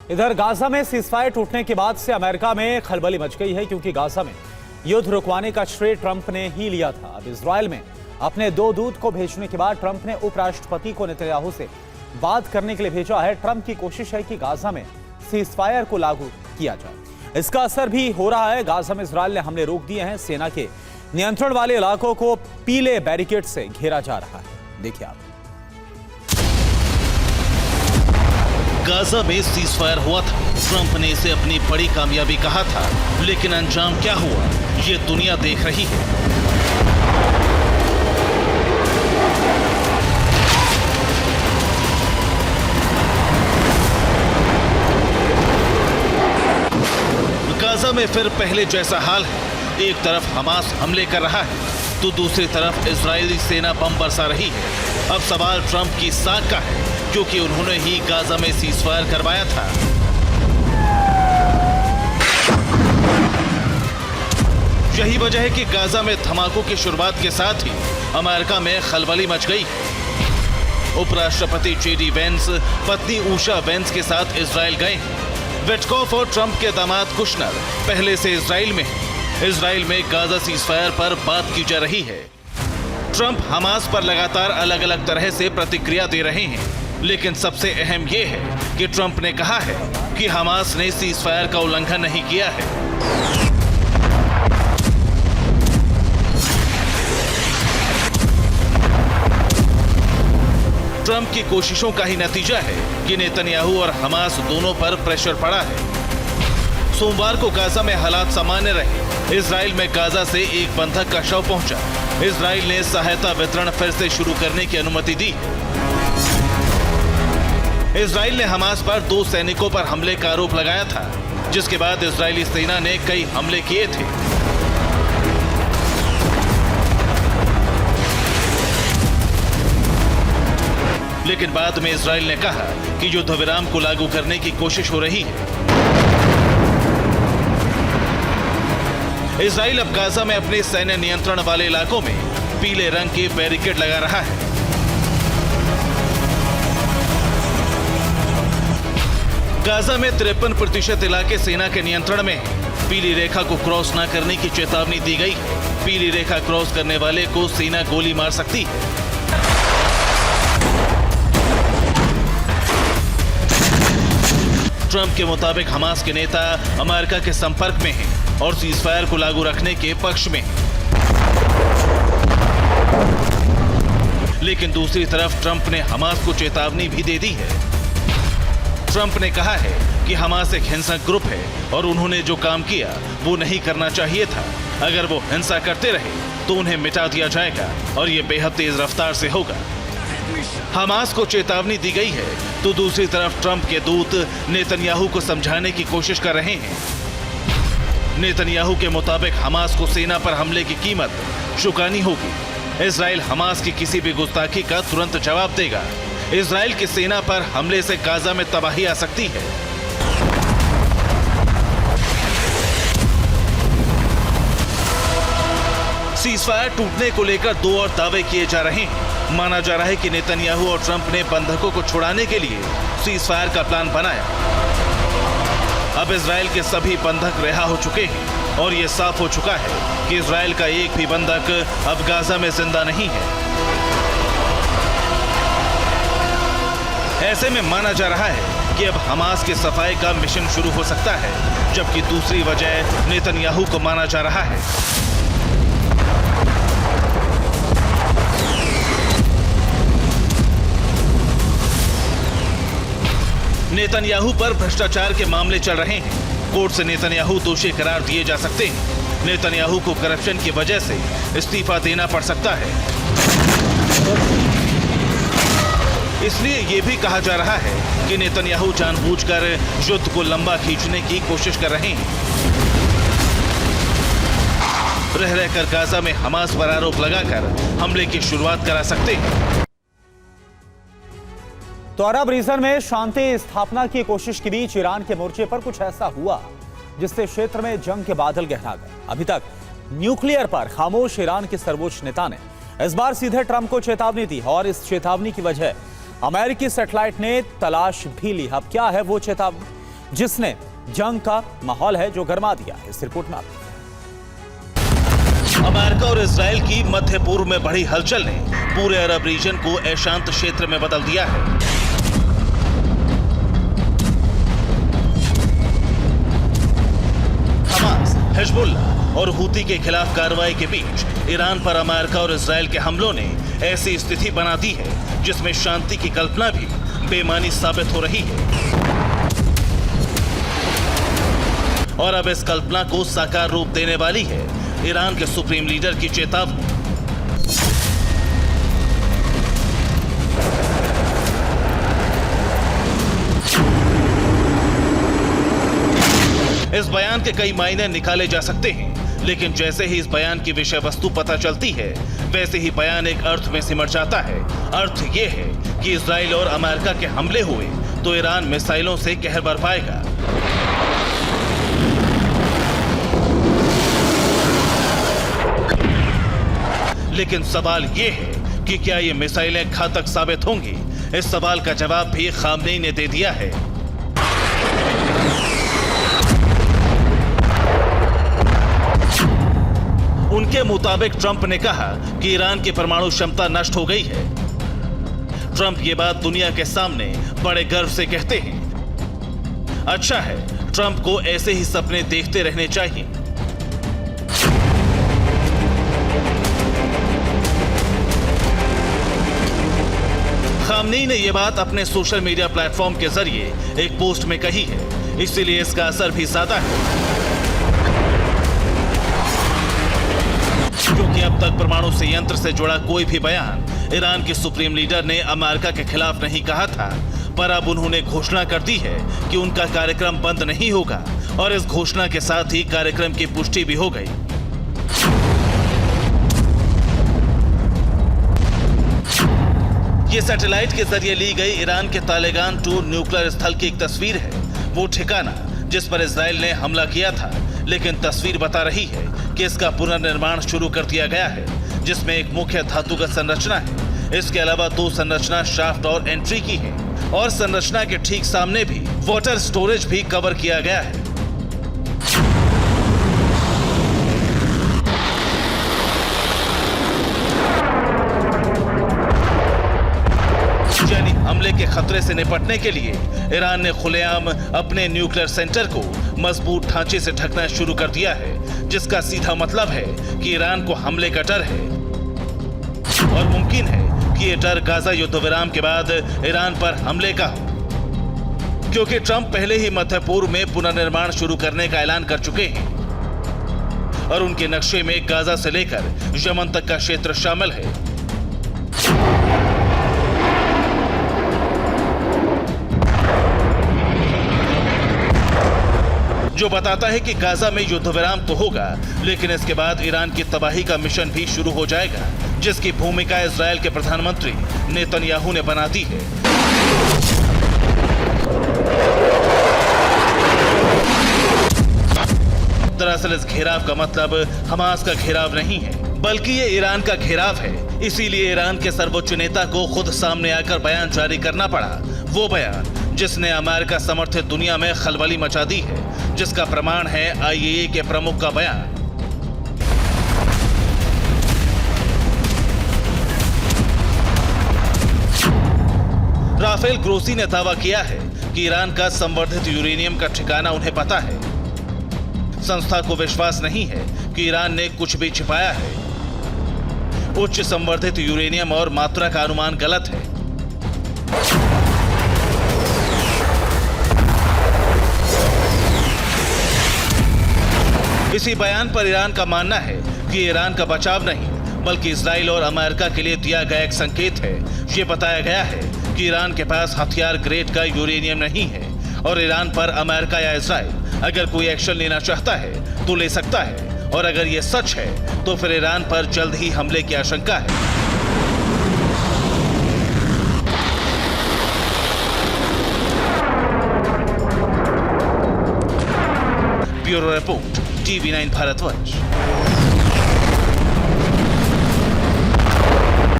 इधर गाजा में सीजफायर टूटने के बाद से अमेरिका में खलबली मच गई है, क्योंकि गाजा में युद्ध रुकवाने का श्रेय ट्रंप ने ही लिया था। अब इजरायल में अपने 2 दूत को भेजने के बाद ट्रंप ने उपराष्ट्रपति को नेतन्याहू से बात करने के लिए भेजा है। ट्रंप की कोशिश है कि गाजा में सीजफायर को लागू किया जाए। इसका असर भी हो रहा है। गाजा में इजरायल ने हमले रोक दिए हैं। सेना के नियंत्रण वाले इलाकों को पीले बैरिकेड से घेरा जा रहा है। देखिए आप। गाजा में सीजफायर हुआ था। ट्रंप ने इसे अपनी बड़ी कामयाबी कहा था, लेकिन अंजाम क्या हुआ ये दुनिया देख रही है। गाजा में फिर पहले जैसा हाल है। एक तरफ हमास हमले कर रहा है तो दूसरी तरफ इजरायली सेना बम बरसा रही है। अब सवाल ट्रंप की साख का है, क्योंकि उन्होंने ही गाजा में सीजफायर करवाया था। यही वजह है कि गाजा में धमाकों की शुरुआत के साथ ही अमेरिका में खलबली मच गई। उपराष्ट्रपति जेडी वेंस पत्नी उषा वेंस के साथ इजरायल गए। विटकॉफ और ट्रंप के दामाद कुशनर पहले से इजरायल में हैं। इजरायल में गाजा सीजफायर पर बात की जा रही है। ट्रंप हमास पर लगातार अलग अलग तरह से प्रतिक्रिया दे रहे हैं, लेकिन सबसे अहम यह है कि ट्रंप ने कहा है कि हमास ने सीजफायर का उल्लंघन नहीं किया है। ट्रंप की कोशिशों का ही नतीजा है कि नेतन्याहू और हमास दोनों पर प्रेशर पड़ा है। सोमवार को गाजा में हालात सामान्य रहे। इजरायल में गाजा से एक बंधक का शव पहुंचा। इजरायल ने सहायता वितरण फिर से शुरू करने की अनुमति दी। इजरायल ने हमास पर 2 सैनिकों पर हमले का आरोप लगाया था, जिसके बाद इजरायली सेना ने कई हमले किए थे। लेकिन बाद में इजरायल ने कहा कि युद्ध विराम को लागू करने की कोशिश हो रही है। इजरायल अब गाजा में अपने सैन्य नियंत्रण वाले इलाकों में पीले रंग के बैरिकेड लगा रहा है। गाजा में 53% इलाके सेना के नियंत्रण में है। पीली रेखा को क्रॉस न करने की चेतावनी दी गई। पीली रेखा क्रॉस करने वाले को सेना गोली मार सकती है। ट्रंप के मुताबिक हमास के नेता अमेरिका के संपर्क में हैं और सीजफायर को लागू रखने के पक्ष में हैं। लेकिन दूसरी तरफ ट्रंप ने हमास को चेतावनी भी दे दी है। ट्रंप ने कहा है कि हमास एक हिंसक ग्रुप है और उन्होंने जो काम किया वो नहीं करना चाहिए था। अगर वो हिंसा करते रहे तो उन्हें मिटा दिया जाएगा और ये बेहद तेज रफ्तार से होगा। हमास को चेतावनी दी गई है तो दूसरी तरफ ट्रंप के दूत नेतन्याहू को समझाने की कोशिश कर रहे हैं। नेतन्याहू के मुताबिक हमास को सेना पर हमले की कीमत चुकानी होगी। इजरायल हमास की किसी भी गुस्ताखी का तुरंत जवाब देगा। इजरायल की सेना पर हमले से गाजा में तबाही आ सकती है। सीजफायर टूटने को लेकर 2 और दावे किए जा रहे हैं। माना जा रहा है कि नेतन्याहू और ट्रंप ने बंधकों को छुड़ाने के लिए सीजफायर का प्लान बनाया। अब इजरायल के सभी बंधक रिहा हो चुके हैं और यह साफ हो चुका है कि इजरायल का एक भी बंधक अब गाजा में जिंदा नहीं है। ऐसे में माना जा रहा है कि अब हमास के सफाई का मिशन शुरू हो सकता है, जबकि दूसरी वजह नेतन्याहू को माना जा रहा है। नेतन्याहू पर भ्रष्टाचार के मामले चल रहे हैं। कोर्ट से नेतन्याहू दोषी करार दिए जा सकते हैं। नेतन्याहू को करप्शन की वजह से इस्तीफा देना पड़ सकता है। इसलिए यह भी कहा जा रहा है कि नेतन्याहू जानबूझकर युद्ध को लंबा खींचने की कोशिश कर रहे हैं। रह रहकर गाजा में हमास पर आरोप लगाकर हमले की शुरुआत करा सकते हैं। तो अरब रीजन में शांति स्थापना की कोशिश के बीच ईरान के मोर्चे पर कुछ ऐसा हुआ जिससे क्षेत्र में जंग के बादल गहरा गए। अभी तक न्यूक्लियर पर खामोश ईरान के सर्वोच्च नेता ने इस बार सीधे ट्रंप को चेतावनी दी और इस चेतावनी की वजह अमेरिकी सैटेलाइट ने तलाश भी ली। अब क्या है वो चेतावनी? जिसने जंग का माहौल है जो गर्मा दिया है। इस रिपोर्ट में आप अमेरिका और इजराइल की मध्य पूर्व में बढ़ी हलचल ने पूरे अरब रीजन को अशांत क्षेत्र में बदल दिया है। हमास, हिजबुल्लाह और हूती के खिलाफ कार्रवाई के बीच ईरान पर अमेरिका और इजराइल के हमलों ने ऐसी स्थिति बना दी है जिसमें शांति की कल्पना भी बेमानी साबित हो रही है। और अब इस कल्पना को साकार रूप देने वाली है ईरान के सुप्रीम लीडर की चेतावनी। इस बयान के कई मायने निकाले जा सकते हैं, लेकिन जैसे ही इस बयान की विषय वस्तु पता चलती है वैसे ही बयान एक अर्थ में सिमट जाता है। अर्थ ये है कि इजराइल और अमेरिका के हमले हुए तो ईरान मिसाइलों से कहर बरपाएगा। लेकिन सवाल ये है कि क्या ये मिसाइलें घातक साबित होंगी? इस सवाल का जवाब भी खामनेई ने दे दिया है। उनके मुताबिक ट्रंप ने कहा कि ईरान की परमाणु क्षमता नष्ट हो गई है। ट्रंप ये बात दुनिया के सामने बड़े गर्व से कहते हैं। अच्छा है, ट्रंप को ऐसे ही सपने देखते रहने चाहिए। खामनेई ने यह बात अपने सोशल मीडिया प्लेटफॉर्म के जरिए एक पोस्ट में कही है, इसीलिए इसका असर भी ज्यादा है, क्योंकि अब तक परमाणु संयंत्र से जुड़ा कोई भी बयान ईरान के सुप्रीम लीडर ने अमेरिका के खिलाफ नहीं कहा था, पर अब उन्होंने घोषणा कर दी है कि उनका कार्यक्रम बंद नहीं होगा और इस घोषणा के साथ ही कार्यक्रम की पुष्टि भी हो गई। ये सैटेलाइट के जरिए ली गई ईरान के तालेगान 2 न्यूक्लियर स्थल की एक तस्वीर है, वो ठिकाना जिस पर इजराइल ने हमला किया था। लेकिन तस्वीर बता रही है कि इसका पुनर्निर्माण शुरू कर दिया गया है, जिसमें एक मुख्य धातुगत संरचना है। इसके अलावा 2 संरचना शाफ्ट और एंट्री की है और संरचना के ठीक सामने भी वाटर स्टोरेज भी कवर किया गया है। यानी हमले के खतरे से निपटने के लिए ईरान ने खुलेआम अपने न्यूक्लियर सेंटर को मजबूत ढांचे से ढकना शुरू कर दिया है, जिसका सीधा मतलब है कि ईरान को हमले का डर है और मुमकिन है कि ये डर गाजा युद्ध विराम के बाद ईरान पर हमले का हो, क्योंकि ट्रंप पहले ही मध्य पूर्व में पुनर्निर्माण शुरू करने का ऐलान कर चुके हैं और उनके नक्शे में गाजा से लेकर यमन तक का क्षेत्र शामिल है। जो बताता है कि गाजा में युद्ध विराम तो होगा, लेकिन इसके बाद ईरान की तबाही का मिशन भी शुरू हो जाएगा, जिसकी भूमिका इजराइल के प्रधानमंत्री नेतन्याहू ने बना दी है। दरअसल इस घेराव का मतलब हमास का घेराव नहीं है, बल्कि ये ईरान का घेराव है। इसीलिए ईरान के सर्वोच्च नेता को खुद सामने आकर बयान जारी करना पड़ा, वो बयान जिसने अमेरिका समर्थित दुनिया में खलबली मचा दी है, जिसका प्रमाण है आईएए के प्रमुख का बयान। राफेल ग्रोसी ने दावा किया है कि ईरान का संवर्धित यूरेनियम का ठिकाना उन्हें पता है। संस्था को विश्वास नहीं है कि ईरान ने कुछ भी छिपाया है। उच्च संवर्धित यूरेनियम और मात्रा का अनुमान गलत है। इसी बयान पर ईरान का मानना है कि ईरान का बचाव नहीं बल्कि इजराइल और अमेरिका के लिए दिया गया एक संकेत है। ये बताया गया है कि ईरान के पास हथियार ग्रेड का यूरेनियम नहीं है और ईरान पर अमेरिका या इजराइल अगर कोई एक्शन लेना चाहता है तो ले सकता है, और अगर ये सच है तो फिर ईरान पर जल्द ही हमले की आशंका है। Bureau report, TV9 Bharatvarsh.